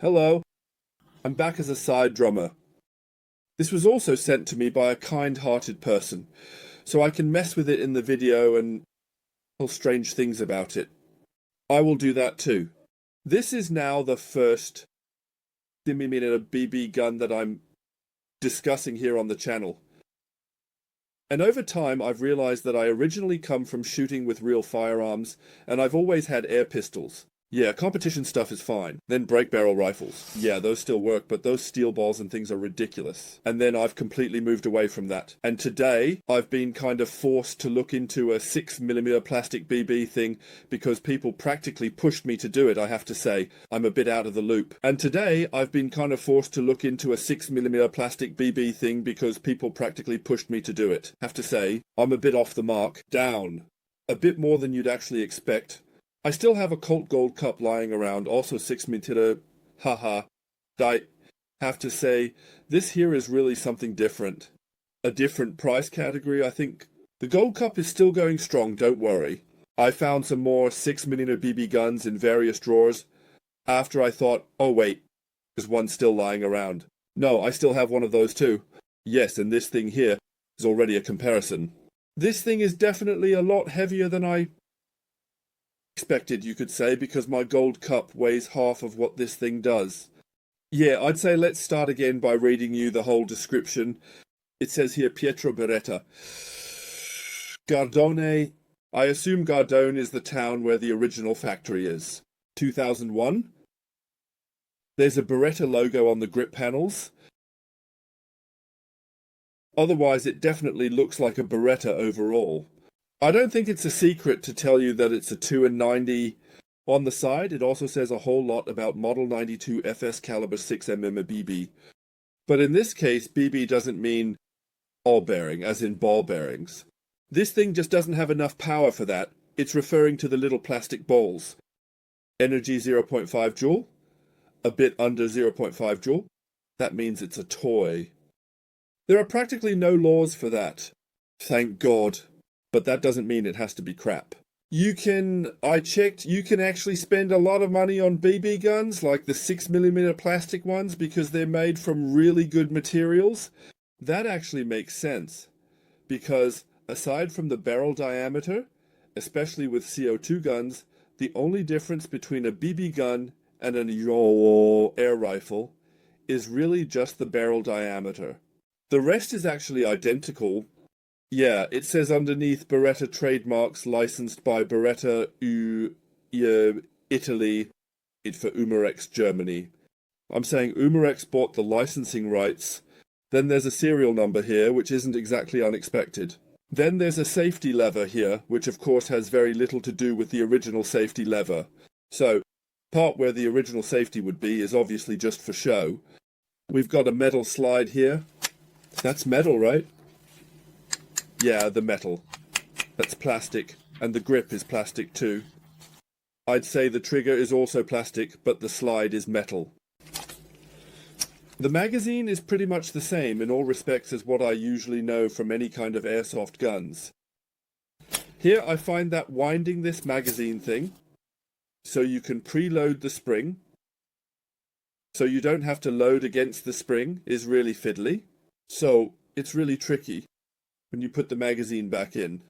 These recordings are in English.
Hello, I'm back as a side drummer. This was also sent to me by a kind-hearted person, so I can mess with it in the video and tell strange things about it. I will do that too. This is now the first BB gun that I'm discussing here on the channel. And over time, I've realized that I originally come from shooting with real firearms, and I've always had air pistols. Yeah, competition stuff is fine. Then break barrel rifles. Yeah, those still work, but those steel balls and things are ridiculous. And then I've completely moved away from that. And today, I've been kind of forced to look into a 6mm plastic BB thing because people practically pushed me to do it, I have to say. I'm a bit out of the loop. And today, I've been kind of forced to look into a 6mm plastic BB thing because people practically pushed me to do it. Have to say, I'm a bit off the mark. Down. A bit more than you'd actually expect. I still have a Colt Gold Cup lying around, also 6mm, haha. I have to say, this here is really something different. A different price category, I think. The Gold Cup is still going strong, don't worry. I found some more 6mm BB guns in various drawers after I thought, oh wait, there's one still lying around. No, I still have one of those too. Yes, and this thing here is already a comparison. This thing is definitely a lot heavier than I expected, you could say, because my Gold Cup weighs half of what this thing does. Yeah, I'd say let's start again by reading you the whole description. It says here, Pietro Beretta. Gardone. I assume Gardone is the town where the original factory is. 2001. There's a Beretta logo on the grip panels. Otherwise, it definitely looks like a Beretta overall. I don't think it's a secret to tell you that it's a 2-90 on the side. It also says a whole lot about Model 92 FS caliber 6mm BB. But in this case, BB doesn't mean ball bearing, as in ball bearings. This thing just doesn't have enough power for that. It's referring to the little plastic balls. Energy 0.5 joule, a bit under 0.5 joule. That means it's a toy. There are practically no laws for that. Thank God. But that doesn't mean it has to be crap. I checked, you can actually spend a lot of money on BB guns, like the 6mm plastic ones, because they're made from really good materials. That actually makes sense. Because aside from the barrel diameter, especially with CO2 guns, the only difference between a BB gun and an air rifle is really just the barrel diameter. The rest is actually identical. Yeah, it says underneath Beretta trademarks licensed by Beretta Italy, it for Umarex Germany. I'm saying Umarex bought the licensing rights. Then there's a serial number here, which isn't exactly unexpected. Then there's a safety lever here, which of course has very little to do with the original safety lever. So, part where the original safety would be is obviously just for show. We've got a metal slide here. That's metal, right? Yeah, the metal. That's plastic, and the grip is plastic too. I'd say the trigger is also plastic, but the slide is metal. The magazine is pretty much the same in all respects as what I usually know from any kind of airsoft guns. Here I find that winding this magazine thing, so you can preload the spring, so you don't have to load against the spring, is really fiddly. So, it's really tricky when you put the magazine back in.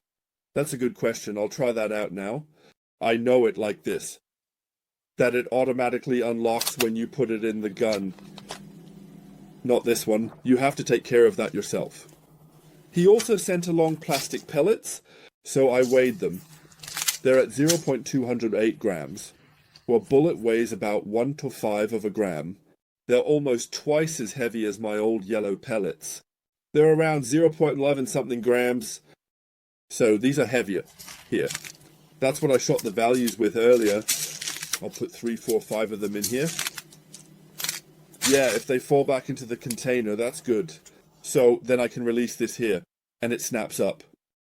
That's a good question. I'll try that out now. I know it like this. That it automatically unlocks when you put it in the gun. Not this one. You have to take care of that yourself. He also sent along plastic pellets, so I weighed them. They're at 0.208 grams. Well, a bullet weighs about 1 to 5 of a gram. They're almost twice as heavy as my old yellow pellets. They're around 0.11 something grams. So these are heavier here. That's what I shot the values with earlier. I'll put 3, 4, 5 of them in here. Yeah, if they fall back into the container, that's good. So then I can release this here, and it snaps up.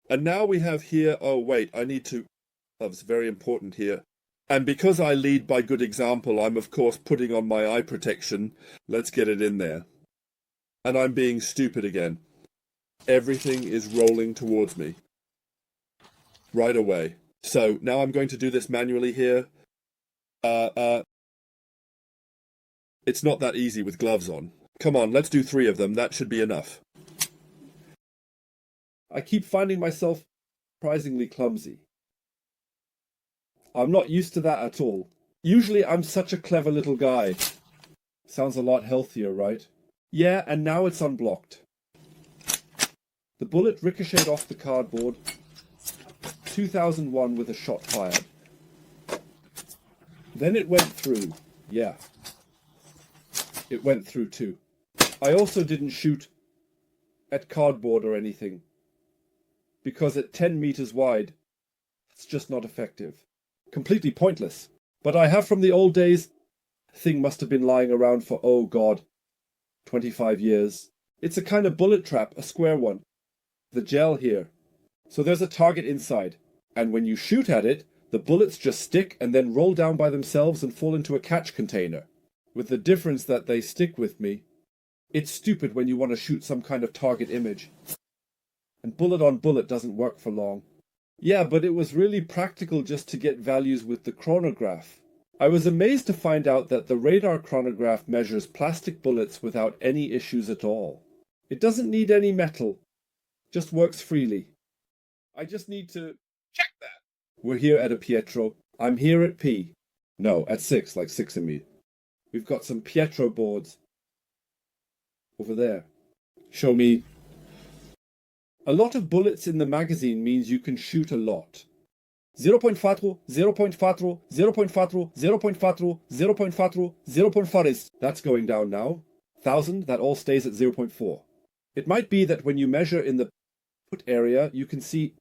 And now we have here, oh wait, that's very important here. And because I lead by good example, I'm of course putting on my eye protection. Let's get it in there. And I'm being stupid again. Everything is rolling towards me. Right away. So, now I'm going to do this manually here. It's not that easy with gloves on. Come on, let's do 3 of them. That should be enough. I keep finding myself surprisingly clumsy. I'm not used to that at all. Usually I'm such a clever little guy. Sounds a lot healthier, right? Yeah, and now it's unblocked. The bullet ricocheted off the cardboard. 2001 with a shot fired. Then it went through. Yeah. It went through too. I also didn't shoot at cardboard or anything, because at 10 meters wide, it's just not effective. Completely pointless. But I have from the old days. Thing must have been lying around for, oh god, 25 years. It's a kind of bullet trap, a square one. The gel here. So there's a target inside, and when you shoot at it, the bullets just stick and then roll down by themselves and fall into a catch container. With the difference that they stick with me. It's stupid when you want to shoot some kind of target image. And bullet on bullet doesn't work for long. Yeah, but it was really practical just to get values with the chronograph. I was amazed to find out that the radar chronograph measures plastic bullets without any issues at all. It doesn't need any metal. Just works freely. I just need to check that. We're here at a Pietro. I'm here at P. No, at 6, like 6 of me. We've got some Pietro boards. Over there. Show me. A lot of bullets in the magazine means you can shoot a lot. 0.4, 0.4, 0.4, 0.4, 0.4, 0.4. That's going down now. 1000, that all stays at 0.4. It might be that when you measure in the put area, you can see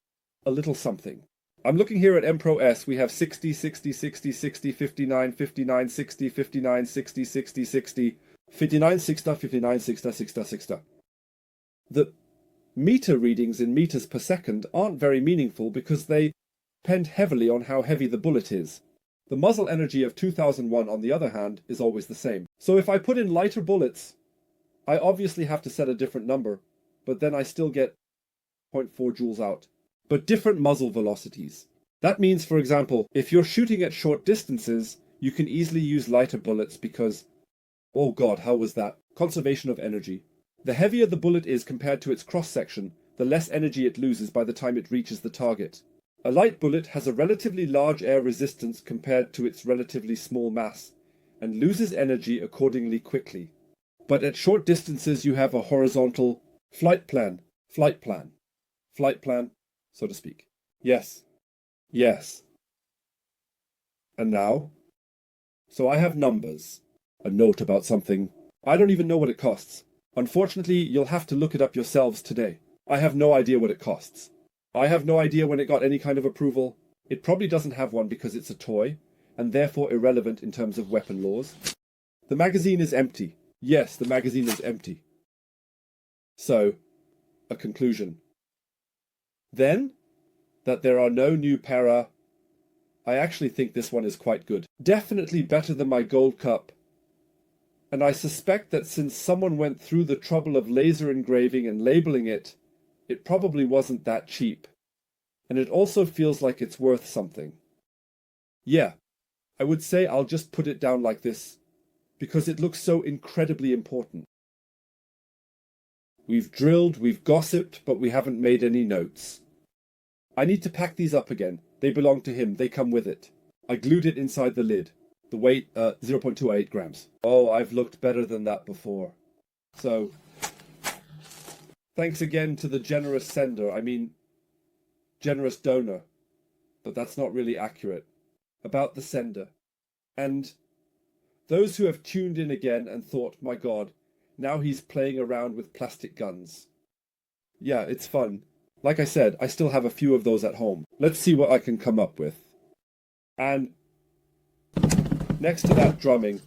a little something. I'm looking here at MPro S. We have 60, 60, 60, 60, 59, 59, 60, 59, 60, 60, 60, 59, 60, 59, 60, 60, 60. The meter readings in meters per second aren't very meaningful because they depend heavily on how heavy the bullet is. The muzzle energy of 2001, on the other hand, is always the same. So if I put in lighter bullets, I obviously have to set a different number, but then I still get 0.4 joules out. But different muzzle velocities. That means, for example, if you're shooting at short distances, you can easily use lighter bullets because, oh god, how was that? Conservation of energy. The heavier the bullet is compared to its cross-section, the less energy it loses by the time it reaches the target. A light bullet has a relatively large air resistance compared to its relatively small mass, and loses energy accordingly quickly. But at short distances you have a horizontal flight plan, so to speak. Yes. Yes. And now? So I have numbers. A note about something. I don't even know what it costs. Unfortunately, you'll have to look it up yourselves today. I have no idea what it costs. I have no idea when it got any kind of approval. It probably doesn't have one because it's a toy, and therefore irrelevant in terms of weapon laws. The magazine is empty. Yes, the magazine is empty. So, a conclusion. Then, that there are no new para. I actually think this one is quite good. Definitely better than my Gold Cup. And I suspect that since someone went through the trouble of laser engraving and labeling it, it probably wasn't that cheap. And it also feels like it's worth something. Yeah, I would say I'll just put it down like this, because it looks so incredibly important. We've drilled, we've gossiped, but we haven't made any notes. I need to pack these up again. They belong to him, they come with it. I glued it inside the lid. The weight, 0.28 grams. Oh, I've looked better than that before. So, thanks again to the generous sender. I mean, generous donor. But that's not really accurate. About the sender. And those who have tuned in again and thought, my god, now he's playing around with plastic guns. Yeah, it's fun. Like I said, I still have a few of those at home. Let's see what I can come up with. And next to that, drumming.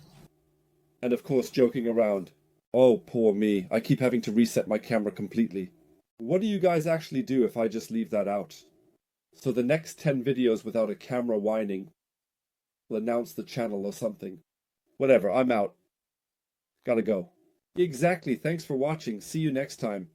And of course, joking around. Oh, poor me. I keep having to reset my camera completely. What do you guys actually do if I just leave that out? So the next 10 videos without a camera whining will announce the channel or something. Whatever, I'm out. Gotta go. Exactly, thanks for watching. See you next time.